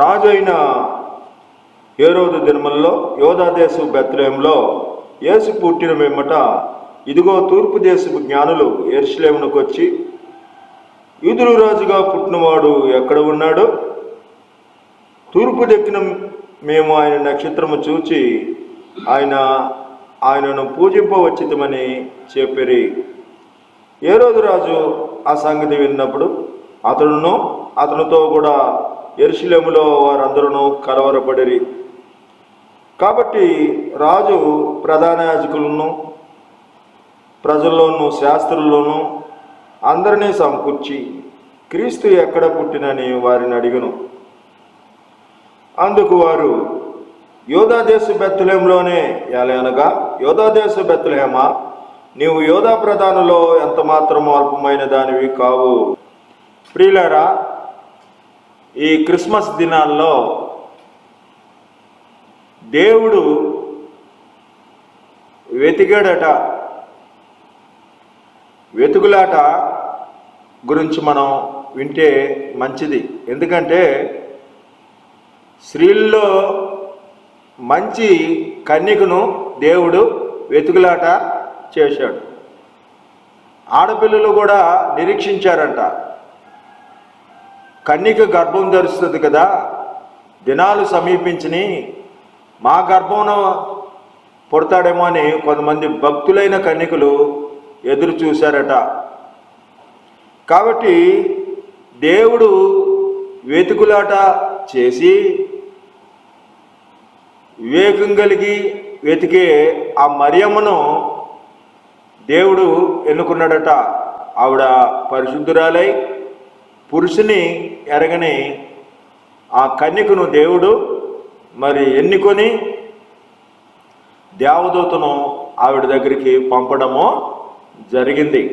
రాజు అయిన హేరోదు దినములలో యోధా దేశపు బెత్లెహేములో యేసు పుట్టిన వెంబట ఇదిగో తూర్పు దేశపు జ్ఞానులు యెరూషలేమునకు వచ్చి, యూదుల రాజుగా పుట్టినవాడు ఎక్కడ ఉన్నాడు? తూర్పు దిక్కున మేము ఆయన నక్షత్రము చూచి ఆయనను పూజింపవచ్చితమని చెప్పిరి. హేరోదు రాజు ఆ సంగతి విన్నప్పుడు అతనితో కూడా యెరూషలేములో వారందరూ కలవరపడిరి. కాబట్టి రాజు ప్రధాన యాజకులను, ప్రజల్లోనూ, శాస్త్రుల్లోనూ అందరినీ సమకూర్చి క్రీస్తు ఎక్కడ పుట్టినని వారిని అడిగను. అందుకు వారు, యోధా దేశ బెత్లెహేములోనే. ఎలయనగా, యోధా దేశ బెత్లెహేమా, నీవు యోధా ప్రధానులో ఎంత మాత్రం అల్పమైన దానివి కావు. ప్రియులారా, ఈ క్రిస్మస్ దినాల్లో దేవుడు వెతుకులాట గురించి మనం వింటే మంచిది. ఎందుకంటే స్త్రీల్లో మంచి కన్యకను దేవుడు వెతుకులాట చేశాడు. ఆడపిల్లలు కూడా నిరీక్షించారంట, కన్యక గర్భం ధరిస్తుంది కదా, దినాలు సమీపించిని, మా గర్భంన పుడతాడేమో అని కొంతమంది భక్తులైన కన్యకలు ఎదురు చూశారట. కాబట్టి దేవుడు వెతుకులాట చేసి వివేకం కలిగి వెతికే ఆ మరియమ్మను దేవుడు ఎన్నుకున్నాడట. ఆవిడ పరిశుద్ధురాలై పురుషుని ఎరగని ఆ కన్యకను దేవుడు ఎన్నుకొని దేవదూతను ఆవిడ దగ్గరికి పంపడము జరిగింది.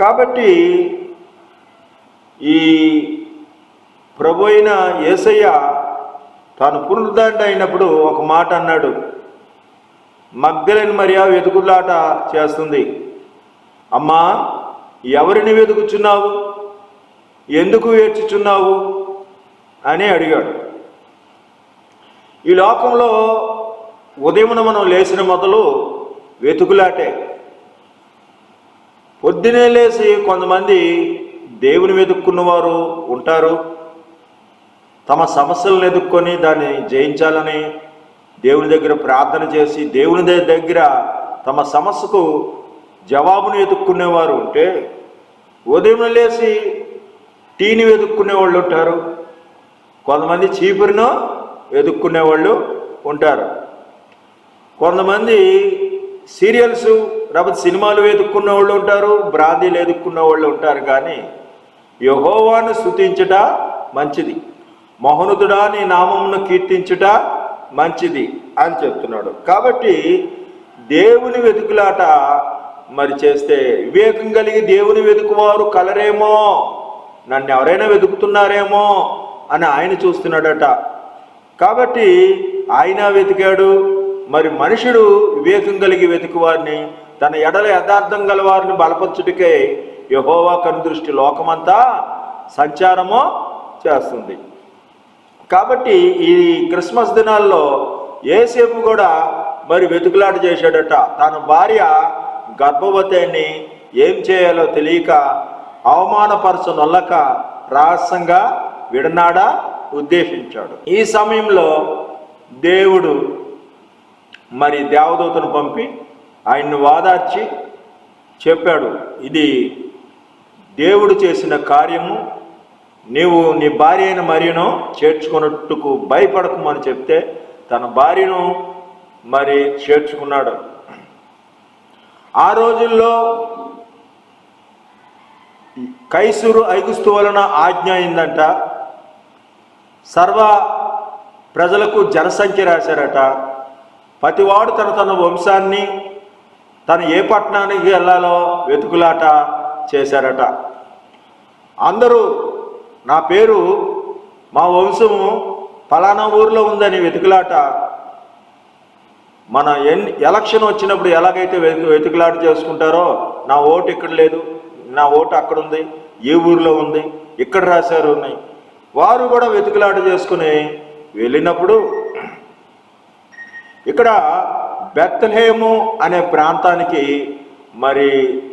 కాబట్టి ఈ ప్రభు అయిన యేసయ్య తాను పునరుద్ధరణ అయినప్పుడు ఒక మాట అన్నాడు. మగ్దలేని మరియ వెతుకులాట చేస్తుంది. అమ్మా, ఎవరిని వెతుకుచున్నావు, ఎందుకు ఏడ్చుచున్నావు అని అడిగాడు. ఈ లోకంలో ఉదయమున మనం లేచిన మొదలు వెతుకులాటే. పొద్దునే లేచి కొంతమంది దేవుని వెతుక్కున్నవారు ఉంటారు. తమ సమస్యలను ఎదుర్కొని దాన్ని జయించాలని దేవుని దగ్గర ప్రార్థన చేసి దేవుని దగ్గర తమ సమస్యకు జవాబును వెతుక్కునేవారు ఉంటే, ఉదయం లేచి టీని వెతుక్కునే వాళ్ళు ఉంటారు. కొంతమంది చీపురును వెతుక్కునే వాళ్ళు ఉంటారు. కొంతమంది సీరియల్స్ లేకపోతే సినిమాలు వెతుక్కునే వాళ్ళు ఉంటారు, బ్రాందీలు వెతుక్కునే వాళ్ళు ఉంటారు. కానీ యెహోవాను స్తుతించుట మంచిది, మహోన్నతుడా నీ నామమును కీర్తించుట మంచిది అని చెప్తున్నాడు. కాబట్టి దేవుని వెతుకులాట మరి చేస్తే వివేకం కలిగి దేవుని వెతుకువారు కలరేమో, నన్ను ఎవరైనా వెతుకుతున్నారేమో అని ఆయన చూస్తున్నాడట. కాబట్టి ఆయన వెతికాడు. మరి మనుషుడు వివేకం కలిగి వెతుకువారిని, తన ఎడల యథార్థం గల వారిని బలపరచుటకే యెహోవా కనుదృష్టి లోకమంతా సంచారము చేస్తుంది. కాబట్టి ఈ క్రిస్మస్ దినాల్లో యేసేపు కూడా మరి వెతుకులాట చేశాడట. తన భార్య గర్భవతిని ఏం చేయాలో తెలియక అవమానపరచనొల్లక రహస్యంగా విడనాడా ఉద్దేశించాడు. ఈ సమయంలో దేవుడు మరి దేవదూతను పంపి ఆయన్ను వాదార్చి చెప్పాడు, ఇది దేవుడు చేసిన కార్యము, నీవు నీ భార్య అయిన మరియను చేర్చుకున్నట్టుకు భయపడకమని చెప్తే తన భార్యను మరి చేర్చుకున్నాడు. ఆ రోజుల్లో కైసరు ఐగుస్తు వలన ఆజ్ఞ అయిందంట. సర్వ ప్రజలకు జనసంఖ్య రాశారట. ప్రతివాడు తన వంశాన్ని, తను ఏ పట్టణానికి వెళ్ళాలో వెతుకులాట చేశారట. అందరూ నా పేరు, మా వంశము ఫలానా ఊరిలో ఉందని వెతుకులాట. మన ఎలక్షన్ వచ్చినప్పుడు ఎలాగైతే వెతుకులాట చేసుకుంటారో, నా ఓటు ఇక్కడ లేదు, నా ఓటు అక్కడ ఉంది, ఏ ఊరిలో ఉంది, ఇక్కడ రాశారు ఉన్నాయి, వారు కూడా వెతుకులాట చేసుకుని వెళ్ళినప్పుడు ఇక్కడ బెత్లెహేము అనే ప్రాంతానికి మరి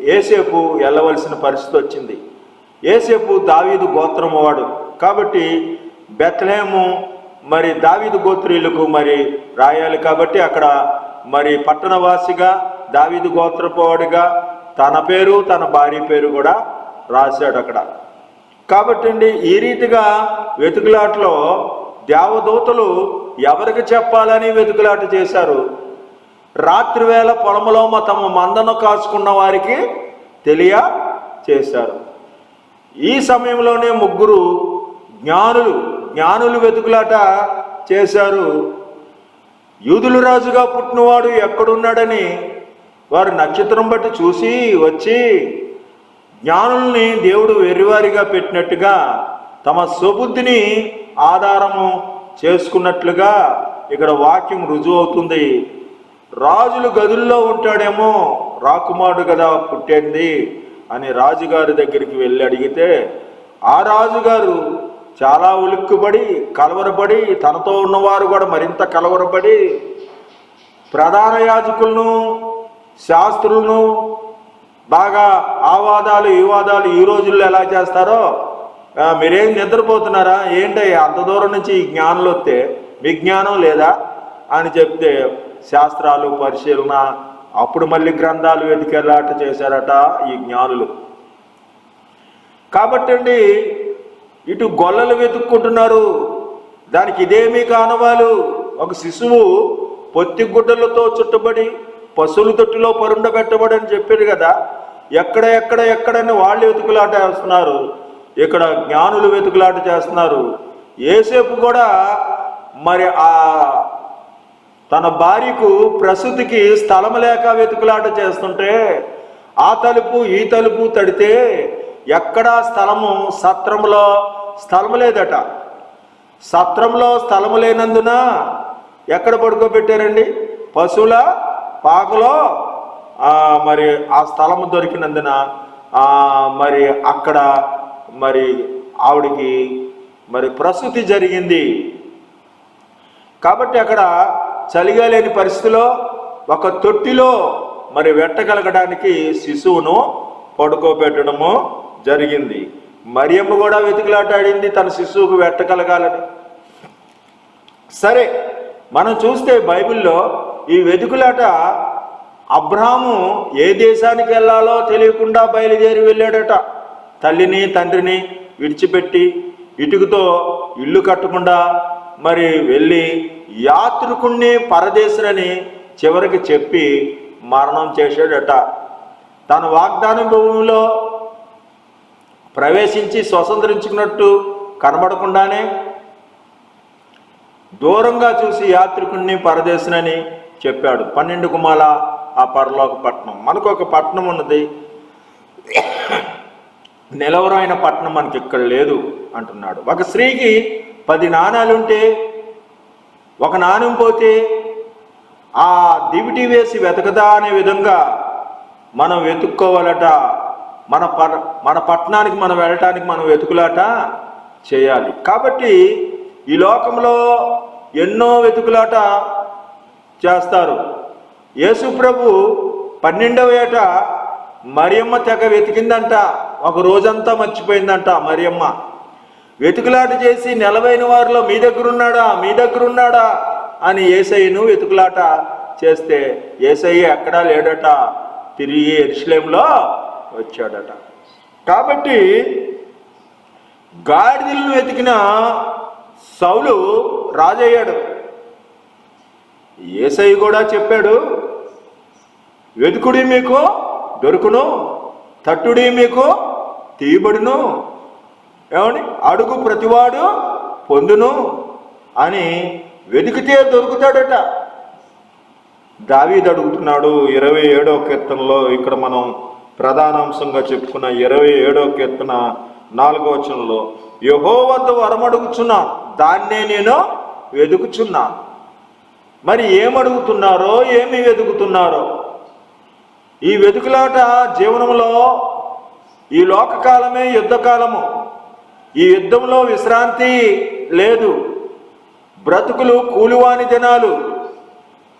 యేసేపు వెళ్ళవలసిన పరిస్థితి వచ్చింది. యేసేపు దావీదు గోత్రము వాడు కాబట్టి బెత్లెహేము మరి దావీదు గోత్రీయులకు మరి రాయాలి. కాబట్టి అక్కడ మరి పట్టణవాసిగా దావీదు గోత్రపోవాడిగా తన పేరు తన భార్య పేరు కూడా రాశాడు అక్కడ. కాబట్టి అండి, ఈ రీతిగా వెతుకులాటలో దేవదూతలు ఎవరికి చెప్పాలని వెతుకులాట చేశారు. రాత్రివేళ పొలములో తమ మందను కాచుకున్న వారికి తెలియచేశారు. ఈ సమయంలోనే ముగ్గురు జ్ఞానులు వెతుకులాట చేశారు. యూదుల రాజుగా పుట్టినవాడు ఎక్కడున్నాడని వారు నక్షత్రం బట్టి చూసి వచ్చి జ్ఞానుల్ని దేవుడు వెర్రివారిగా పెట్టినట్టుగా తమ స్వబుద్ధిని ఆధారము చేసుకున్నట్లుగా ఇక్కడ వాక్యం రుజువు అవుతుంది. రాజులు గదుల్లో ఉంటాడేమో, రాకుమారుడు కదా పుట్టింది అని రాజుగారి దగ్గరికి వెళ్ళి అడిగితే ఆ రాజుగారు చాలా ఉలిక్కుపడి కలవరపడి, తనతో ఉన్నవారు కూడా మరింత కలవరపడి ప్రధాన యాజకులను శాస్త్రులను బాగా ఆ వాదాలు ఈ వాదాలు ఈ రోజుల్లో ఎలా చేస్తారో, మీరేం నిద్రపోతున్నారా ఏంటి, అంత దూరం నుంచి ఈ జ్ఞానులు వస్తే మీ జ్ఞానం లేదా అని చెప్తే శాస్త్రాలు పరిశీలన అప్పుడు మళ్ళీ గ్రంథాలు వెతికేలాట చేశారట ఈ జ్ఞానులు. కాబట్టి అండి, ఇటు గొల్లలు వెతుక్కుంటున్నారు, దానికి ఇదేమీ కానవాలు. ఒక శిశువు పొత్తిగుడ్డలతో చుట్టబడి పశువుల తొట్టిలో పరుండబెట్టబడి అని చెప్పారు కదా. ఎక్కడని వాళ్ళు వెతుకులాట చేస్తున్నారు, ఇక్కడ జ్ఞానులు వెతుకులాట చేస్తున్నారు. యేసేపు కూడా మరి తన భార్యకు ప్రసూతికి స్థలం లేక వెతుకులాట చేస్తుంటే ఆ తలుపు ఈ తలుపు తడితే ఎక్కడా సత్రంలో స్థలము లేదట. సత్రంలో స్థలము లేనందున ఎక్కడ పడుకోబెట్టారండి? పశువుల పాకలో మరి ఆ స్థలము దొరికినందున మరి అక్కడ మరి ఆవిడికి మరి ప్రసూతి జరిగింది. కాబట్టి అక్కడ చలిగా లేని పరిస్థితిలో ఒక తొట్టిలో మరి వెట్టగలగడానికి శిశువును పడుకోబెట్టడము జరిగింది. మరియమ్మ కూడా వెతుకులాటాడింది తన శిశువుకు వెట్టగలగాలని. సరే, మనం చూస్తే బైబిల్లో ఈ వెతుకులాట అబ్రాహాము ఏ దేశానికి వెళ్ళాలో తెలియకుండా బయలుదేరి వెళ్ళాడట. తల్లిని తండ్రిని విడిచిపెట్టి ఇటుకతో ఇల్లు కట్టకుండా మరి వెళ్ళి యాత్రికుణ్ణి పరదేశులని చివరికి చెప్పి మరణం చేశాడట. తన వాగ్దాన భూమిలో ప్రవేశించి స్వతంత్రించుకున్నట్టు కనబడకుండానే దూరంగా చూసి యాత్రికుణ్ణి పరదేశునని చెప్పాడు. 12 గుమ్మాల ఆ పరలోక పట్టణం. మనకు ఒక పట్టణం ఉన్నది, నిలవరైన పట్టణం మనకి ఇక్కడ లేదు అంటున్నాడు. ఒక స్త్రీకి 10 నాణాలుంటే ఒక నాణ్యం పోతే ఆ దివిటి వేసి వెతకదా అనే విధంగా మనం వెతుక్కోవాలట. మన పట్టణానికి మనం వెళ్ళటానికి మనం వెతుకులాట చేయాలి. కాబట్టి ఈ లోకంలో ఎన్నో వెతుకులాట చేస్తారు. యేసు ప్రభు 12వ ఏట మరియమ్మ తెగ వెతికిందంట. ఒక రోజంతా మర్చిపోయిందంట మరియమ్మ. వెతుకులాట చేసి నెలవైన వారిలో మీ దగ్గర ఉన్నాడా అని యేసయ్యను వెతుకులాట చేస్తే యేసయ్య ఎక్కడా లేడట, తిరిగి యెరూషలేములో వచ్చాడట. కాబట్టి గాడిదలను వెతికిన సౌలు రాజయ్యాడు. యేసయ్య కూడా చెప్పాడు, వెతుకుడి మీకు దొరుకును, తట్టుడి మీకు తీయబడును, ఏమని అడుగు ప్రతివాడు పొందును అని. వెతికితే దొరుకుతాడట. దావీదు అడుగుతున్నాడు 27వ కీర్తనలో. ఇక్కడ మనం ప్రధానాంశంగా చెప్పుకున్న 27వ కీర్తన 4వ వచనంలో, యెహోవా వద్ద వరమడుగుచున్నాను, దాన్నే నేను వెతుకుచున్నాను. మరి ఏమడుగుతున్నారో ఏమి వెతుకుతున్నారో? ఈ వెతుకులాట జీవనంలో ఈ లోకకాలమే యుద్ధకాలము. ఈ యుద్ధంలో విశ్రాంతి లేదు. బ్రతుకులు కూలివాని దినాలు.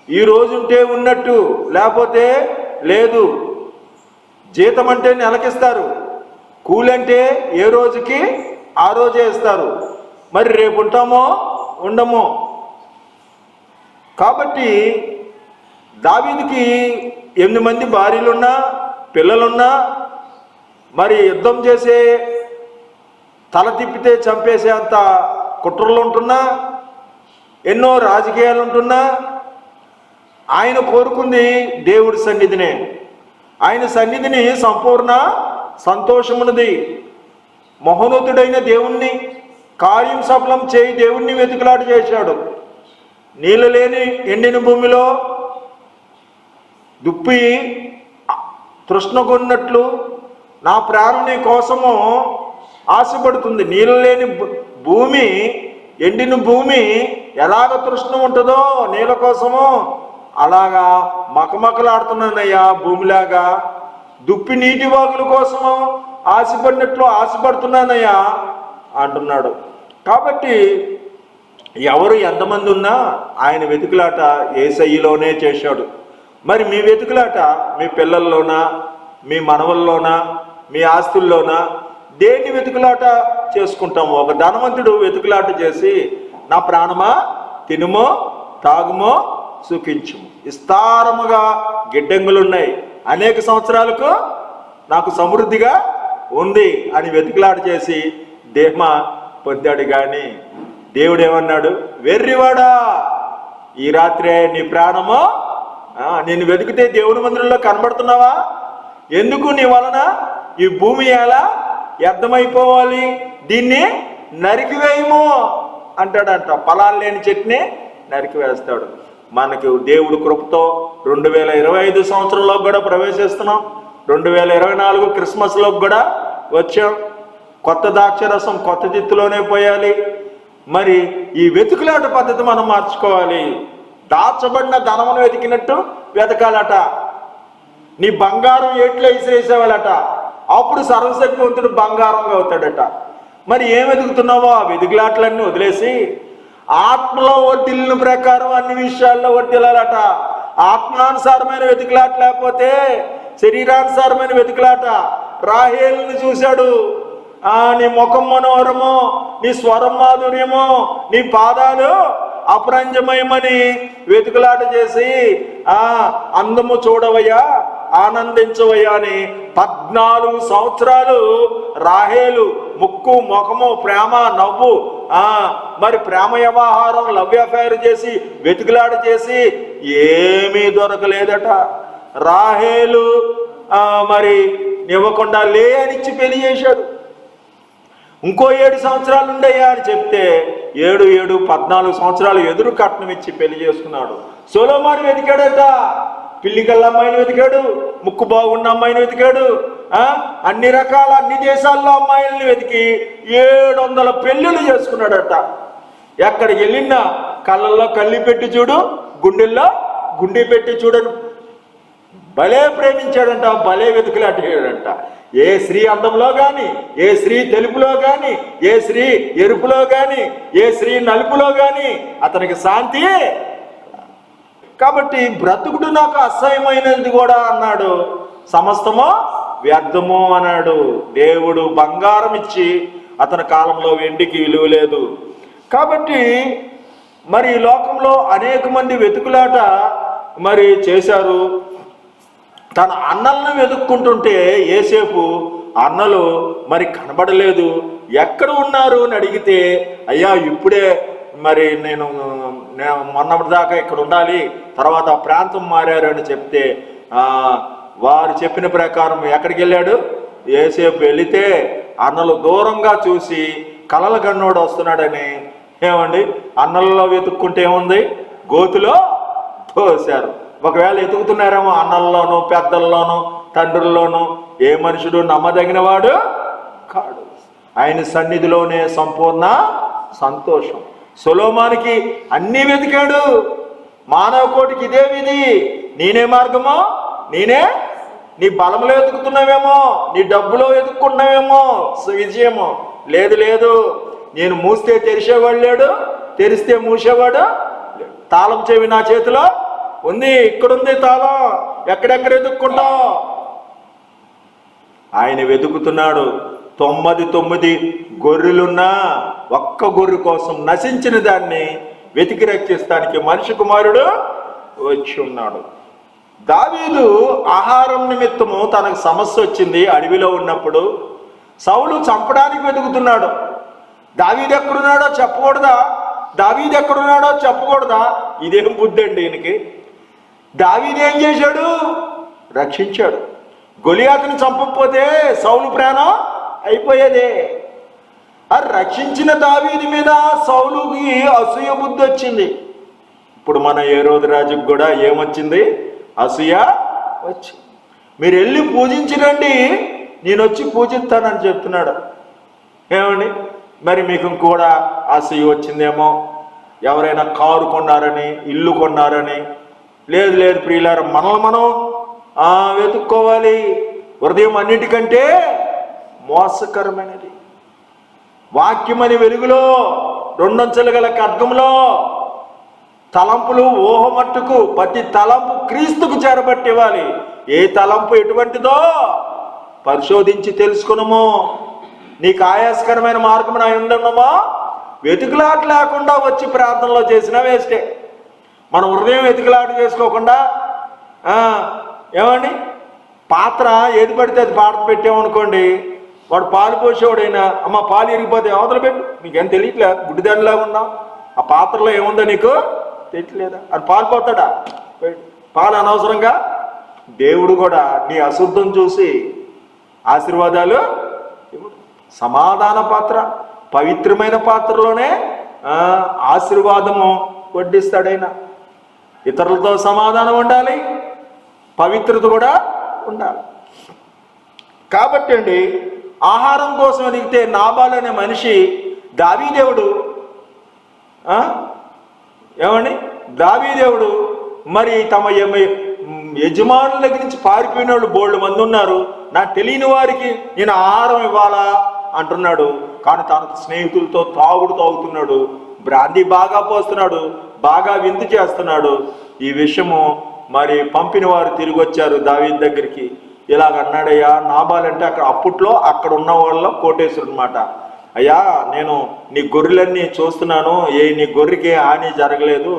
ఈ రోజుంటే ఉన్నట్టు, లేకపోతే లేదు. జీతం అంటే నెలకిస్తారు, కూలంటే ఏ రోజుకి ఆ రోజే ఇస్తారు. మరి రేపు ఉంటామో ఉండమో. కాబట్టి దావీదుకి 8 మంది భార్యలున్నా పిల్లలున్నా, మరి యుద్ధం చేసే తల తిప్పితే చంపేసే అంత కుట్రలు ఉంటున్నా, ఎన్నో రాజకీయాలు ఉంటున్నా, ఆయన కోరుకుంది దేవుడి సన్నిధినే. ఆయన సన్నిధిని సంపూర్ణ సంతోషమున్నది. మహోన్నతుడైన దేవుణ్ణి, కార్యం సఫలం చేయి దేవుణ్ణి వెతుకులాట చేశాడు. నీళ్ళు లేని ఎండిన భూమిలో దుప్పి తృష్ణగొన్నట్లు నా ప్రాణం నీ కోసము ఆశపడుతుంది. నీళ్ళు లేని భూమి, ఎండిన భూమి ఎలాగ తృష్ణ ఉంటుందో నీళ్ళ కోసము, అలాగా మకమకలాడుతున్నానయ్యా భూమిలాగా. దుప్పి నీటి వాగుల కోసము ఆశపడినట్లు ఆశపడుతున్నానయ్యా అంటున్నాడు. కాబట్టి ఎవరు ఎంతమంది ఉన్నా ఆయన వెతుకులాట యేసయ్యలోనే చేశాడు. మరి మీ వెతుకులాట మీ పిల్లల్లోనా, మీ మనవల్లోనా, మీ ఆస్తుల్లోనా, దేన్ని వెతుకులాట చేసుకుంటాము? ఒక ధనవంతుడు వెతుకులాట చేసి, నా ప్రాణమా తినుమో తాగుమో సుఖించుము, విస్తారముగా గిడ్డంగులున్నాయి, అనేక సంవత్సరాలకు నాకు సమృద్ధిగా ఉంది అని వెతుకులాట చేసి దేహమ పొందాడు. కానీ దేవుడు ఏమన్నాడు? వెర్రివాడా, ఈ రాత్రే నీ ప్రాణము నేను వెతికితే దేవుని మందిరంలో కనబడుతున్నావా? ఎందుకు నీ వలన ఈ భూమి ఎలా వ్యర్థమైపోవాలి, దీన్ని నరికివేయము అంటాడంట. ఫలాలు లేని చెట్టుని నరికివేస్తాడు. మనకు దేవుడు కృపతో 2025 సంవత్సరంలో కూడా ప్రవేశిస్తున్నాం. 2024 క్రిస్మస్లోకి కూడా వచ్చాం. కొత్త ద్రాక్షరసం కొత్త తిత్తులోనే పోయాలి. మరి ఈ వెతుకులాట పద్ధతి మనం మార్చుకోవాలి. దాచబడిన ధనమును వెతికినట్టు వెతకాలట. నీ బంగారం ఏట్లో విసిరేసేవాళ్ళట, అప్పుడు సర్వశక్తివంతుడు బంగారంగా అవుతాడట. మరి ఏం వెతుకుతున్నావో ఆ వెతుకులాటలన్నీ వదిలేసి ఆత్మలో వర్తిల్లిన ప్రకారం అన్ని విషయాల్లో వర్తిల్లాలట. ఆత్మానుసారమైన వెతుకులాట లేకపోతే శరీరానుసారమైన వెతుకులాట. రాహేలుని చూశాడు. నీ ముఖం మనోహరము, నీ స్వరం మాధుర్యము, నీ పాదాలు అపరంజమయమని వెతుకులాట చేసి అందము చూడవయ్యా, ఆనందించవయ్యా అని 14 సంవత్సరాలు రాహేలు ముక్కు ముఖము ప్రేమ నవ్వు మరి ప్రేమ వ్యవహారం లవ్ అఫైర్ చేసి వెతుకులాట చేసి ఏమీ దొరకలేదట. రాహేలు మరి ఇవ్వకుండా లే అనిచ్చి పెళ్లి చేశాడు. ఇంకో 7 సంవత్సరాలు ఉండయ్యా అని చెప్తే 14 సంవత్సరాలు ఎదురు కట్నం ఇచ్చి పెళ్లి చేసుకున్నాడు. సొలొమోను వెతికాడట. పిల్లికల్ల అమ్మాయిని వెతికాడు, ముక్కు బాగున్న అమ్మాయిని వెతికాడు, అన్ని రకాల అన్ని దేశాల్లో అమ్మాయిల్ని వెతికి 700 పెళ్ళిళ్ళు చేసుకున్నాడట. ఎక్కడికి వెళ్ళినా కళ్ళల్లో కళ్ళి పెట్టి చూడు, గుండెల్లో గుండె పెట్టి చూడను. భలే ప్రేమించాడంట, భలే వెతుకులాడాడంట. ఏ స్త్రీ అందంలో కానీ, ఏ స్త్రీ తెలుపులో కానీ, ఏ స్త్రీ ఎరుపులో కానీ, ఏ స్త్రీ నలుపులో కానీ అతనికి శాంతి. కాబట్టి బ్రతుకుడు నాకు అసహ్యమైనది కూడా అన్నాడు, సమస్తము వ్యర్థము అన్నాడు. దేవుడు బంగారం ఇచ్చి అతని కాలంలో వెండికి విలువ లేదు. కాబట్టి మరి ఈ లోకంలో అనేక మంది వెతుకులాట మరి చేశారు. తన అన్నలను వెతుక్కుంటుంటే ఏసేపు అన్నలు మరి కనబడలేదు. ఎక్కడ ఉన్నారు అని అడిగితే, అయ్యా ఇప్పుడే మరి నేను మొన్నటి దాకా ఇక్కడ ఉండాలి, తర్వాత ఆ ప్రాంతం మారారు అని చెప్తే వారు చెప్పిన ప్రకారం ఎక్కడికి వెళ్ళాడు? ఏసేపు వెళితే అన్నలు దూరంగా చూసి కలల గన్నోడు వస్తున్నాడని ఏమండి అన్నలలో వెతుక్కుంటే ఏముంది? గోతులో తోశారు. ఒకవేళ ఎతుకుతున్నారేమో అన్నల్లోనూ పెద్దల్లోనూ తండ్రుల్లోనూ, ఏ మనుషుడు నమ్మదగిన వాడు కాడు, ఆయన సన్నిధిలోనే సంపూర్ణ సంతోషం. సొలొమోనుకి అన్నీ వెతికాడు. మానవ కోటికి ఇదే విధి. నేనే మార్గమో, నేనే నీ బలంలో వెతుకుతున్నావేమో, నీ డబ్బులో వెతుక్కున్నావేమో విజయమో. లేదు లేదు, నేను మూస్తే తెరిచేవాడు లేడు, తెరిస్తే మూసేవాడు. తాళం చెవి నా చేతిలో ఉంది, ఇక్కడుంది తాళం, ఎక్కడెక్కడ వెతుక్కుంటావు. ఆయన వెతుకుతున్నాడు. 99 గొర్రెలున్నా ఒక్క గొర్రె కోసం నశించిన దాన్ని వెతికి రక్షిస్తానికి మనిషి కుమారుడు వచ్చి ఉన్నాడు. దావీదు ఆహారం నిమిత్తము తనకు సమస్య వచ్చింది. అడవిలో ఉన్నప్పుడు సౌలు చంపడానికి వెతుకుతున్నాడు. దావీదు ఎక్కడున్నాడో చెప్పకూడదా? దావీదు ఎక్కడున్నాడో చెప్పకూడదా? ఇదేం బుద్ధి అండి ఈయనకి. దావీదు ఏం చేశాడు? రక్షించాడు. గొలియాతుని చంపకపోతే సౌలు ప్రాణం అయిపోయేదే. రక్షించిన దావీదు మీద సౌలుకి అసూయ బుద్ధి వచ్చింది. ఇప్పుడు మన హేరోదు రాజుకు కూడా ఏమొచ్చింది? అసూయ వచ్చింది. మీరు వెళ్ళి పూజించిరండి, నేను వచ్చి పూజిస్తానని చెప్తున్నాడు. ఏమండి మరి మీకు కూడా అసూయ వచ్చిందేమో. ఎవరైనా కారు కొన్నారని, ఇల్లు కొన్నారని. లేదు లేదు ప్రియులారా, మనల్ని మనం వెతుక్కోవాలి. హృదయం అన్నిటికంటే మోసకరమైనది. వాక్యమని వెలుగులో, 2 అంచెలు గల ఖడ్గంలో తలంపులు ఊహమట్టుకు ప్రతి తలంపు క్రీస్తుకు చేరబట్టివ్వాలి. ఏ తలంపు ఎటువంటిదో పరిశోధించి తెలుసుకునము. నీకు ఆయాసకరమైన మార్గం నా ఉండమో వెతుకులాట లేకుండా వచ్చి ప్రార్థనలో చేసినా వేస్టే. మన హృదయం వెతుకులాట చేసుకోకుండా ఏమండి పాత్ర ఏది పడితే అది పాత్ర పెట్టామనుకోండి, వాడు పాలు పోసేవాడైనా అమ్మ పాలు ఇరిగిపోతే అవతల పెట్టు, నీకేం తెలియట్లే, గుడ్డిదానిలాగా ఉన్నావు, ఆ పాత్రలో ఏముందో నీకు తెలియట్లేదా? అది పాలు పోతాడా? పాలు అనవసరంగా. దేవుడు కూడా నీ అశుద్ధం చూసి ఆశీర్వాదాలు సమాధాన పాత్ర, పవిత్రమైన పాత్రలోనే ఆశీర్వాదము వడ్డిస్తాడైనా. ఇతరులతో సమాధానం ఉండాలి, పవిత్రత కూడా ఉండాలి. కాబట్టి అండి, ఆహారం కోసం అడిగితే నాబాలు అనే మనిషి దావీదేవుడు ఏమండి, దావీదేవుడు మరి తమ యజమానుల దగ్గర నుంచి పారిపోయిన వాళ్ళు బోల్డ్ మంది ఉన్నారు, నాకు తెలియని వారికి నేను ఆహారం ఇవ్వాలా అంటున్నాడు. కానీ తన స్నేహితులతో తాగుతున్నాడు, బ్రాందీ బాగా పోస్తున్నాడు, బాగా విందు చేస్తున్నాడు. ఈ విషయము మరి పంపిన వారు తిరిగి వచ్చారు దావీదు దగ్గరికి. ఇలాగ అన్నాడయ్యా, నాబాలంటే అప్పట్లో అక్కడ ఉన్న వాళ్ళ కోటేశ్వరుడు అనమాట. అయ్యా, నేను నీ గొర్రెలన్నీ చూస్తున్నాను, నీ గొర్రెకి హాని జరగలేదు.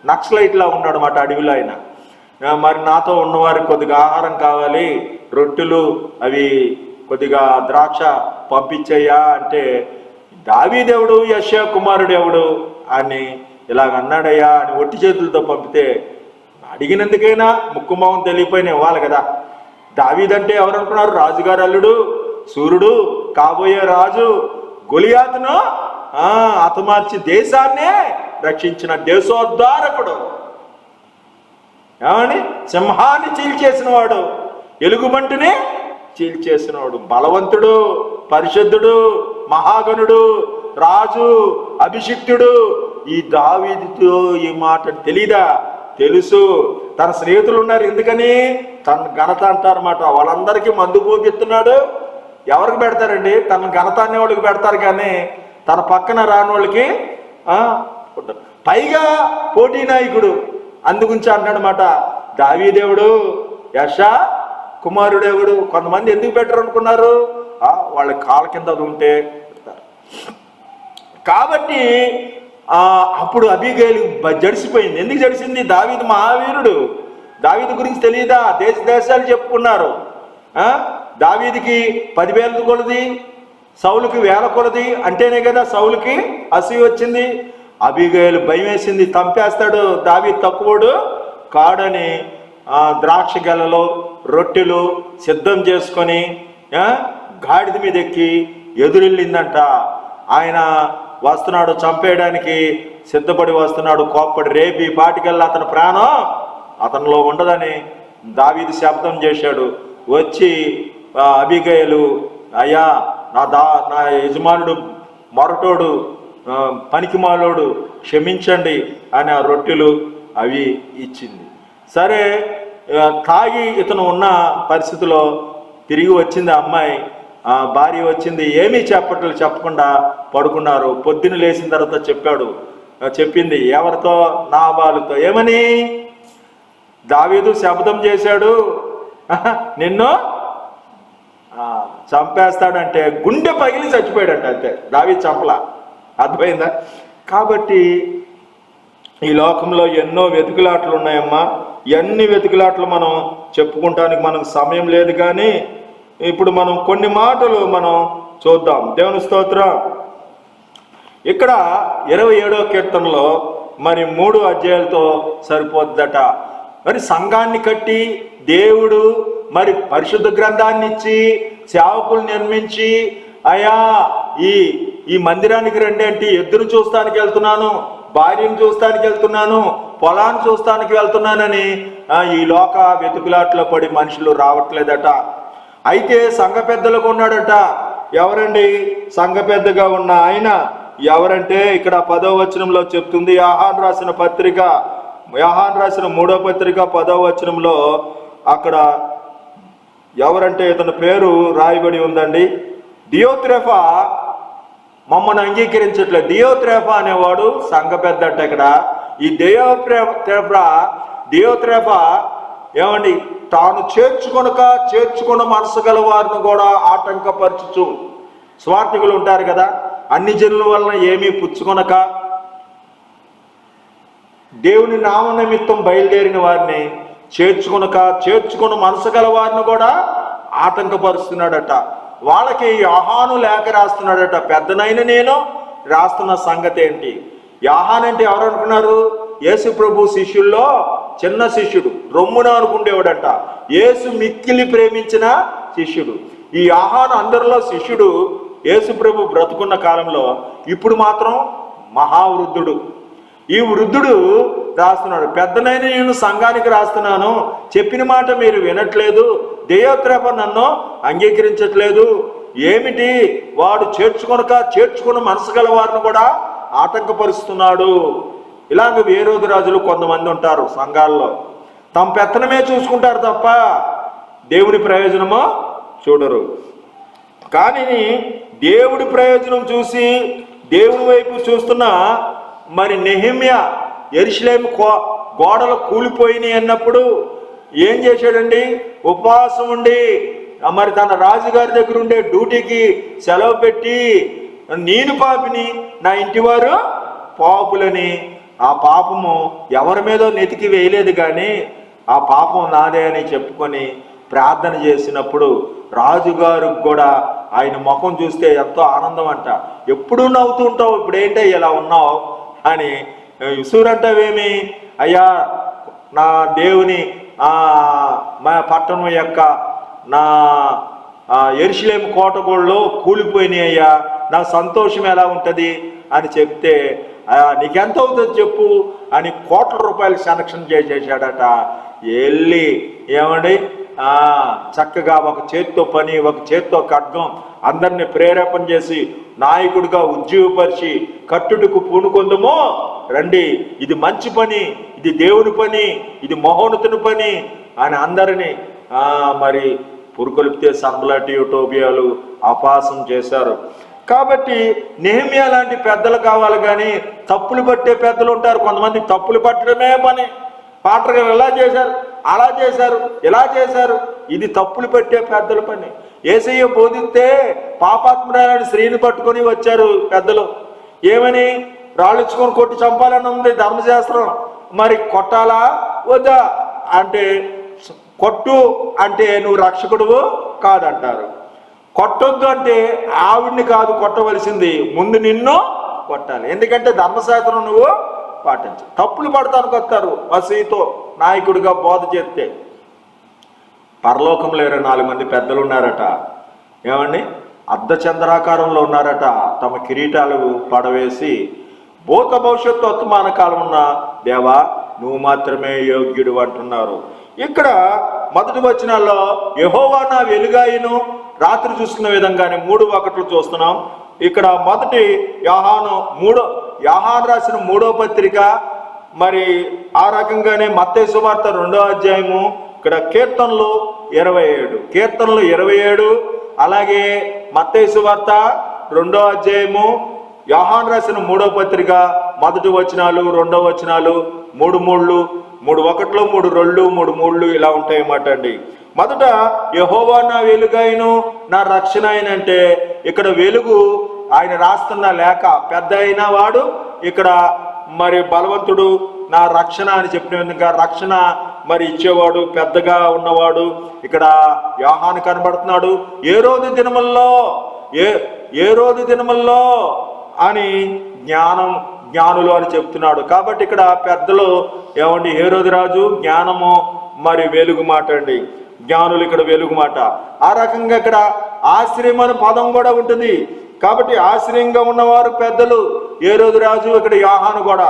నక్సలైట్లా ఉన్నాడు అన్నమాట అడవిలో ఆయన. మరి నాతో ఉన్నవారికి కొద్దిగా ఆహారం కావాలి, రొట్టెలు అవి కొద్దిగా ద్రాక్ష పంపించయ్యా అంటే, దావీదెవడు యెషయా కుమారుడు ఎవడు అని ఇలాగ అన్నాడయ్యా అని ఒట్టి చేతులతో పంపితే, అడిగినందుకైనా ముక్కుమోహం తెలియపోయినా ఇవ్వాలి కదా. దావీదంటే ఎవరు అనుకున్నారు? రాజుగారు అల్లుడు, సూర్యుడు, కాబోయే రాజు, గొలియాతును హతమార్చి దేశాన్నే రక్షించిన దేశోద్ధారకుడు, ఏమని సింహాన్ని చీల్చేసిన వాడు, ఎలుగుబంటిని చీల్చేసినవాడు, బలవంతుడు, పరిశుద్ధుడు, మహాగణుడు, రాజు, అభిషిక్తుడు. ఈ దావీదుతో ఈ మాట తెలీదా? తెలుసు. తన స్నేహితులు ఉన్నారు, ఎందుకని తన ఘనత అంటారన్నమాట. వాళ్ళందరికీ మందు పోగిస్తున్నాడు. ఎవరికి పెడతారండి? తన ఘనత అనే వాళ్ళకి పెడతారు, కానీ తన పక్కన రాని వాళ్ళకి పైగా పోటీ నాయకుడు. అందుగురించి అంటాడనమాట, దావీదేవుడు యెషయా కుమారుడేవుడు. కొంతమంది ఎందుకు పెట్టరు అనుకున్నారు? వాళ్ళ కాళ్ళ కింద ఉంటే పెడతారు. కాబట్టి అప్పుడు అబీగైలు జడిసిపోయింది. ఎందుకు జడిసింది? దావీదు మహావీరుడు. దావీదు గురించి తెలియదా? దేశాలు చెప్పుకున్నారు. దావీదుకి 10,000 కొలది, సౌలుకి 1,000 కొలది అంటేనే కదా సౌలుకి అసూయ వచ్చింది. అబీగైలు భయం వేసింది, తంపేస్తాడు, దావీదు తక్కువడు కాడని ద్రాక్ష గెలలో రొట్టెలు సిద్ధం చేసుకొని గాడిద మీద ఎక్కి ఎదురెళ్ళిందంట. ఆయన వస్తున్నాడు, చంపేయడానికి సిద్ధపడి వస్తున్నాడు, కోప్పడి రేపి పాటికల్లా అతని ప్రాణం అతనిలో ఉండదని దావీదు శబ్దం చేశాడు. వచ్చి అబీగైలు, అయ్యా నా యజమానుడు మొరటోడు, పనికిమాలోడు, క్షమించండి అని ఆ రొట్టెలు అవి ఇచ్చింది. సరే, తాగి ఇతను ఉన్న పరిస్థితిలో తిరిగి వచ్చింది అమ్మాయి, భార్య వచ్చింది. ఏమీ చెప్పకుండా పడుకున్నారు. పొద్దున్న లేచిన తర్వాత చెప్పింది ఎవరితో? నాబాలుతో. ఏమని? దావీదు శబ్దం చేశాడు, నిన్ను చంపేస్తాడంటే గుండె పగిలి చచ్చిపోయాడంట. అంతే, దావీదు చంపలా. అర్థమైందా? కాబట్టి ఈ లోకంలో ఎన్నో వెతుకులాటలు ఉన్నాయమ్మా. ఎన్ని వెతుకులాటలు మనం చెప్పుకుంటానికి మనకు సమయం లేదు, కానీ ఇప్పుడు మనం కొన్ని మాటలు మనం చూద్దాం. దేవుని స్తోత్రం. ఇక్కడ 27వ కీర్తనలో మరి 3 అధ్యాయాలతో సరిపోద్దట. మరి సంఘాన్ని కట్టి దేవుడు మరి పరిశుద్ధ గ్రంథాన్ని ఇచ్చి సేవకులు నిర్మించి, అయ్యా ఈ మందిరానికి రండి అంటే, ఎద్దును చూస్తానికి వెళ్తున్నాను, భార్యను చూస్తానికి వెళ్తున్నాను, పొలాన్ని చూస్తానికి వెళ్తున్నానని ఈ లోక వెతుకులాట్లో పడి మనుషులు రావట్లేదట. అయితే సంఘ పెద్దలకు ఉన్నాడట. ఎవరండి సంఘ పెద్దగా ఉన్న ఆయన? ఎవరంటే ఇక్కడ 10వ వచనంలో చెప్తుంది. యోహాను రాసిన 3వ పత్రిక 10వ వచనంలో అక్కడ ఎవరంటే ఇతని పేరు రాయబడి ఉందండి. దియోత్రేఫా మమ్మల్ని అంగీకరించట్లేదు. దియోత్రేఫా అనేవాడు సంఘ పెద్ద అంటే ఇక్కడ. ఈ దియోత్రేఫా ఏమండి, తాను చేర్చుకున్న మనసు గల వారిని కూడా ఆటంకపరచుచు, స్వార్థికులు ఉంటారు కదా, అన్ని జనుల వలన ఏమీ పుచ్చుకొనక దేవుని నామ నిమిత్తం బయలుదేరిన వారిని చేర్చుకున్న మనసు గల వారిని కూడా ఆటంకపరుస్తున్నాడట. వాళ్ళకి యోహాను లేఖ రాస్తున్నాడట. పెద్దనైన నేను రాస్తున్న సంగతి ఏంటి? యోహాను అంటే ఎవరు అనుకున్నారు? యేసు ప్రభు శిష్యుల్లో చిన్న శిష్యుడు, రొమ్మున అనుకుండేవాడట. యేసు మిక్కిలి ప్రేమించిన శిష్యుడు. ఈ యోహాను అందరిలో శిష్యుడు. యేసు ప్రభు బ్రతుకున్న కాలంలో. ఇప్పుడు మాత్రం మహావృద్ధుడు. ఈ వృద్ధుడు రాస్తున్నాడు, పెద్దనైన నేను సంఘానికి రాస్తున్నాను, చెప్పిన మాట మీరు వినట్లేదు, దెయోత్రేఫ నన్ను అంగీకరించట్లేదు. ఏమిటి వాడు చేర్చుకున్న మనసు గల వారిని కూడా ఆటంకపరుస్తున్నాడు. ఇలాగ వేరోదు రాజులు కొంతమంది ఉంటారు సంఘాల్లో. తమ పెత్తనమే చూసుకుంటారు తప్ప దేవుని ప్రయోజనమో చూడరు. కానీ దేవుడి ప్రయోజనం చూసి దేవుని వైపు చూస్తున్న మరి నెహెమ్యా యెరూషలేము గోడలు కూలిపోయినాయి అన్నప్పుడు ఏం చేశాడండి? ఉపవాసం ఉండి మరి తన రాజుగారి దగ్గర ఉండే డ్యూటీకి సెలవు పెట్టి నేను పాపిని, నా ఇంటివారు పాపులని, ఆ పాపము ఎవరి మీదో నెతికి వేయలేదు కానీ ఆ పాపం నాదే అని చెప్పుకొని ప్రార్థన చేసినప్పుడు రాజుగారు కూడా ఆయన ముఖం చూస్తే ఎంతో ఆనందం అంట. ఎప్పుడూ నవ్వుతూ ఉంటావు, ఇప్పుడేంటే ఇలా ఉన్నావు అని. విసురంటావేమి? అయ్యా నా దేవుని మా పట్టణం యొక్క నా యెరూషలేము కోటగోళ్ళు కూలిపోయినాయి అయ్యా, నా సంతోషం ఎలా ఉంటుంది అని చెప్తే నీకెంత అవుతుంది చెప్పు అని కోట్ల రూపాయలు శాంక్షన్ చేసేసాడట. వెళ్ళి ఏమండి చక్కగా ఒక చేత్తో పని, ఒక చేత్తో ఖడ్గం, అందరిని ప్రేరేపణ చేసి నాయకుడిగా ఉజ్జీవపరిచి కట్టుడుకు పూనుకొందుమో రండి, ఇది మంచి పని, ఇది దేవుని పని, ఇది మహోన్నతుని పని అని అందరినీ మరి పురుకొలిపితే సంబలాటి టోబియాలు అపాసం చేశారు. కాబట్టి నెహెమ్యా లాంటి పెద్దలు కావాలి కానీ తప్పులు పట్టే పెద్దలు ఉంటారు. కొంతమంది తప్పులు పట్టడమే పని. పాటలు ఎలా చేశారు, అలా చేశారు, ఇలా చేశారు. ఇది తప్పులు పెట్టే పెద్దల పని. యేసయ్య బోధిస్తే పాపాత్మురాలని స్త్రీని పట్టుకొని వచ్చారు పెద్దలు. ఏమని? రాళ్ళుచ్చుకొని కొట్టి చంపాలని ఉంది ధర్మశాస్త్రం. మరి కొట్టాలా వద్దా అంటే, కొట్టు అంటే నువ్వు రక్షకుడువు కాదంటారు. కొట్టొద్దు అంటే ఆవిడ్ని కాదు కొట్టవలసింది, ముందు నిన్ను కొట్టాలి. ఎందుకంటే ధర్మశాస్త్రం నువ్వు పాటించు. తప్పులు పడతానికి వస్తారు మసీతో నాయకుడిగా బోధ చేస్తే. పరలోకంలో 24 మంది పెద్దలు ఉన్నారట. ఏమండి? అర్ధచంద్రాకారంలో ఉన్నారట. తమ కిరీటాలు పడవేసి భూత భవిష్యత్తు వర్తమాన కాలం ఉన్న దేవా నువ్వు మాత్రమే యోగ్యుడు అంటున్నారు. ఇక్కడ మొదటి వచనాల్లో యెహోవా నా వెలుగాయిను, రాత్రి చూస్తున్న విధంగానే 3:1 చూస్తున్నాం. ఇక్కడ మొదటి యోహాను రాసిన 3వ పత్రిక, మరి ఆ రకంగానే మత్తయి సువార్త 2వ అధ్యాయము, ఇక్కడ కీర్తనలు 27, అలాగే మత్తయి సువార్త 2వ అధ్యాయము, యోహాను రాసిన 3వ పత్రిక మొదటి వచనాలు, 2వ వచనాలు, 3:3, 3:1, 3:2, 3:3 ఇలా ఉంటాయి అన్నమాట అండి. మొదట యెహోవా నా వెలుగైను, నా రక్షణ అయిన అంటే ఇక్కడ వెలుగు ఆయన రాస్తున్న లేఖ. పెద్ద అయిన వాడు ఇక్కడ మరి బలవంతుడు, నా రక్షణ అని చెప్పిన విధంగా రక్షణ మరి ఇచ్చేవాడు, పెద్దగా ఉన్నవాడు ఇక్కడ యోహాను కనబడుతున్నాడు. ఏ రోజు దినముల్లో అని జ్ఞానులు అని చెప్తున్నాడు. కాబట్టి ఇక్కడ పెద్దలు ఏమండి? హేరోదు రాజు జ్ఞానము మరి వెలుగు మాట అండి. జ్ఞానులు ఇక్కడ వెలుగు మాట. ఆ రకంగా ఇక్కడ ఆశ్రయం అనే పదం కూడా ఉంటుంది. కాబట్టి ఆశ్రయంగా ఉన్నవారు పెద్దలు, హేరోదు రాజు, ఇక్కడ యోహాను కూడా.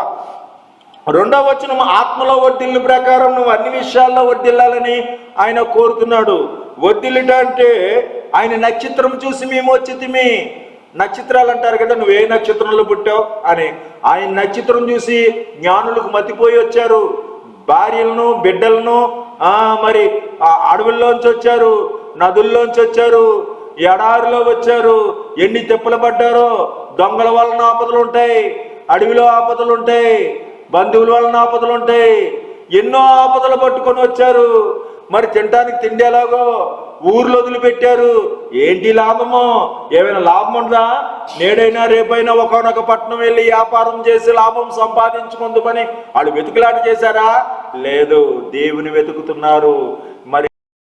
2వ వచనం ఆత్మలో వర్ధిల్లు ప్రకారం నువ్వు అన్ని విషయాల్లో వర్ధిల్లాలని ఆయన కోరుతున్నాడు. వర్ధిల్లుట అంటే ఆయన నక్షత్రం చూసి మేము వచ్చితిమి. నక్షత్రాలు అంటారు కదా, నువ్వే నక్షత్రంలో పుట్టావు అని. ఆయన నక్షత్రం చూసి జ్ఞానులకు మతిపోయి వచ్చారు. భార్యలను, బిడ్డలను మరి అడవుల్లోంచి వచ్చారు, నదుల్లోంచి వచ్చారు, ఎడారిలో వచ్చారు. ఎన్ని తిప్పలు పడ్డారో. దొంగల వలన ఆపదలు ఉంటాయి, అడవిలో ఆపదలు ఉంటాయి, బంధువుల వలన ఆపదలు ఉంటాయి. ఎన్నో ఆపదలు పట్టుకొని వచ్చారు. మరి తినడానికి తిండి ఎలాగో ఊర్లో వదిలిపెట్టారు. ఏంటి లాభము? ఏమైనా లాభం ఉందా? నేడైనా రేపైనా ఒకనొక పట్టణం వెళ్ళి వ్యాపారం చేసి లాభం సంపాదించుకుందామని వాళ్ళు వెతుకులాట చేశారా? లేదు, దేవుని వెతుకుతున్నారు.